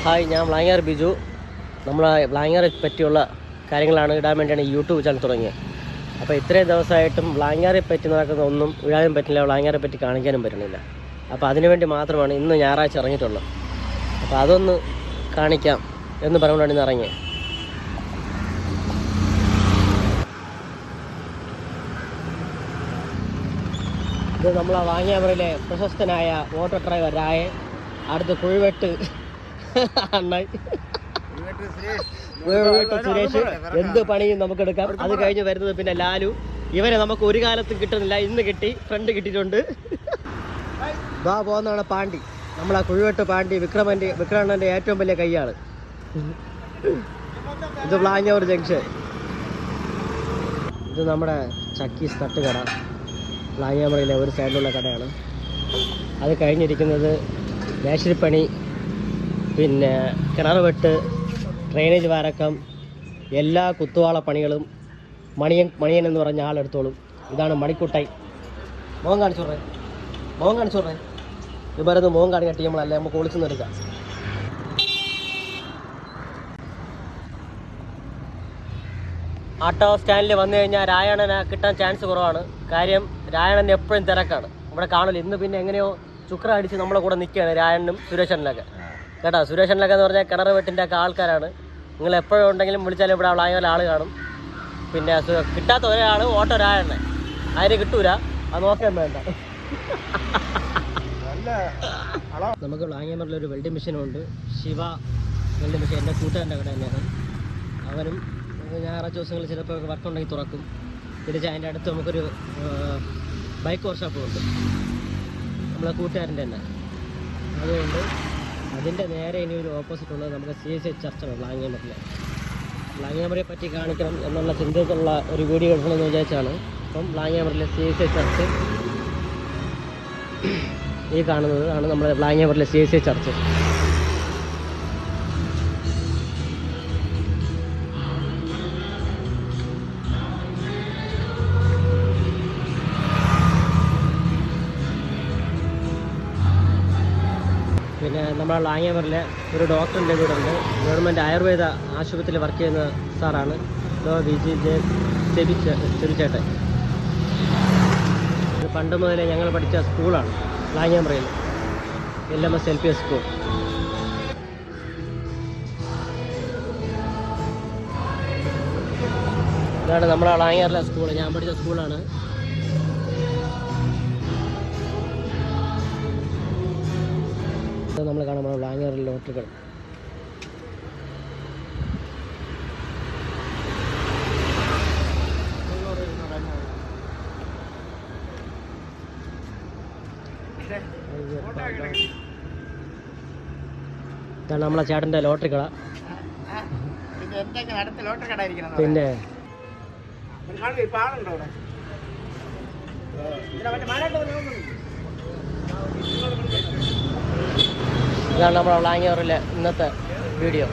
Hi, ഞാൻ വ്ളാങ്ങാർ ബിജു. നമ്മളെ വ്ളാങ്ങാറെ പറ്റിയുള്ള കാര്യങ്ങളാണ് ഇടാൻ വേണ്ടിയാണ് ഈ യൂട്യൂബ് ചാനൽ തുടങ്ങിയത്. അപ്പോൾ ഇത്രയും ദിവസമായിട്ടും വ്ളാങ്ങാറെ പറ്റി നടക്കുന്ന ഒന്നും ഇടാനും പറ്റില്ല, വ്ളാങ്ങാറെ പറ്റി കാണിക്കാനും പറ്റുന്നില്ല. അപ്പോൾ അതിനുവേണ്ടി മാത്രമാണ് ഇന്ന് ഞായറാഴ്ച ഇറങ്ങിയിട്ടുള്ളത്. അപ്പോൾ അതൊന്ന് കാണിക്കാം എന്ന് പറഞ്ഞുകൊണ്ടാണ് ഇന്ന് ഇറങ്ങിയത്. ഇത് നമ്മളെ വ്ളാങ്ങാറിലെ പ്രശസ്തനായ ഓട്ടോ ഡ്രൈവർ രായൻ, അടുത്ത് കുഴിവെട്ട് അണ്ണൻ, സുരേഷ്. എന്ത് പണിയും നമുക്ക് എടുക്കാം. അത് കഴിഞ്ഞ് വരുന്നത് പിന്നെ ലാലു. ഇവരെ നമുക്ക് ഒരു കാലത്തും കിട്ടുന്നില്ല, ഇന്ന് കിട്ടി, ഫ്രണ്ട് കിട്ടിയിട്ടുണ്ട്. വാ പോകുന്നതാണ് പാണ്ടി, നമ്മളാ കുഴിവെട്ട് പാണ്ടി, വിക്രമണ്ണൻ്റെ ഏറ്റവും വലിയ കൈയാണ്. ഇത് വ്ളാങ്ങാർ ജംഗ്ഷൻ. ഇത് നമ്മുടെ ചക്കീസ് തട്ടുകട, വ്ളാങ്ങാറിലെ ഒരു സൈഡിലുള്ള കടയാണ്. അത് കഴിഞ്ഞിരിക്കുന്നത് മേശരിപ്പണി, പിന്നെ കിണർ വെട്ട്, ഡ്രെയിനേജ് വാരക്കം, എല്ലാ കുത്തുവാള പണികളും മണിയൻ എന്ന് പറഞ്ഞ ആളെടുത്തോളും. ഇതാണ് മണിക്കുട്ടൈ. മോൻ കാണിച്ചോറേ. ഇത് പറയുന്നത് മോൻ കാണിക്കട്ടി നമ്മളല്ലേ, നമുക്ക് ഒളിച്ചു നിർത്താം. ഓട്ടോ സ്റ്റാൻഡിൽ വന്നു കഴിഞ്ഞാൽ രായണ്ണനെ കിട്ടാൻ ചാൻസ് കുറവാണ്. കാര്യം രായണ്ണൻ എപ്പോഴും തിരക്കാണ്, ഇവിടെ കാണില്ല. ഇന്ന് പിന്നെ എങ്ങനെയോ ചുക്ര അടിച്ച് നമ്മളെ കൂടെ നിൽക്കുകയാണ് രായണ്ണനും സുരേഷനിലൊക്കെ. കേട്ടോ, സുരേഷനിലൊക്കെ എന്ന് പറഞ്ഞാൽ കിണർ വെട്ടിൻ്റെ ഒക്കെ ആൾക്കാരാണ്. നിങ്ങൾ എപ്പോഴും ഉണ്ടെങ്കിലും വിളിച്ചാലും ഇവിടെ വ്ളാങ്ങാറിൽ ആൾ കാണും. പിന്നെ കിട്ടാത്ത ഒരാൾ ഓട്ടോ രായണ്ണൻ, ആര് കിട്ടൂല, അത് നോക്കാൻ വേണ്ട. നമുക്ക് വ്ളാങ്ങാറിൽ ഒരു വെൽഡിംഗ് മെഷീനുണ്ട്, ശിവ വെൽഡിംഗ് മെഷീൻ. എൻ്റെ കൂട്ടുകാരൻ്റെ കട തന്നെയാണ്. അവനും ഞായറാഴ്ച ദിവസങ്ങളിൽ ചിലപ്പോൾ വർക്ക് ഉണ്ടെങ്കിൽ തുറക്കും. തിരിച്ച് അതിൻ്റെ അടുത്ത് നമുക്കൊരു ബൈക്ക് വർക്ക്ഷോപ്പും ഉണ്ട്, നമ്മളെ കൂട്ടുകാരൻ്റെ തന്നെ. അതുകൊണ്ട് അതിൻ്റെ നേരെ ഇനി ഒരു ഓപ്പോസിറ്റ് ഉള്ളത് നമുക്ക് CSI ചർച്ചാണ് വ്ളാങ്ങാറിനെ പറ്റി കാണിക്കണം എന്നുള്ള ചിന്തയ്ക്കുള്ള ഒരു വീഡിയോ എടുക്കണമെന്ന് വിചാരിച്ചാണ്. അപ്പം വ്ളാങ്ങാറിലെ CSI ചർച്ച് ഈ കാണുന്നത് ആണ് നമ്മുടെ വ്ളാങ്ങാറിലെ CSI ചർച്ച്. പിന്നെ നമ്മുടെ വ്ളാങ്ങാറിലെ ഒരു ഡോക്ടറിൻ്റെ വീടുണ്ട്, ഗവൺമെൻറ് ആയുർവേദ ആശുപത്രിയിൽ വർക്ക് ചെയ്യുന്ന സാറാണ് ചെബിച്ചേട്ടൻ. ഇത് പണ്ട് മുതലേ ഞങ്ങൾ പഠിച്ച സ്കൂളാണ് വ്ളാങ്ങാറിൽ, LMS LPS സ്കൂൾ. ഇതാണ് നമ്മുടെ വ്ളാങ്ങാറിലെ സ്കൂൾ, ഞാൻ പഠിച്ച സ്കൂളാണ്. നമ്മൾ കാണുമ്പോൾ വ്ളാങ്ങാറിൽ ലോട്ടറികൾ. ഇതാണ് നമ്മളെ ചേട്ടൻ്റെ ലോട്ടറി കട. പിന്നെ ഇതാണ് നമ്മുടെ വ്ളാങ്ങാറിലെ ഇന്നത്തെ വീഡിയോ.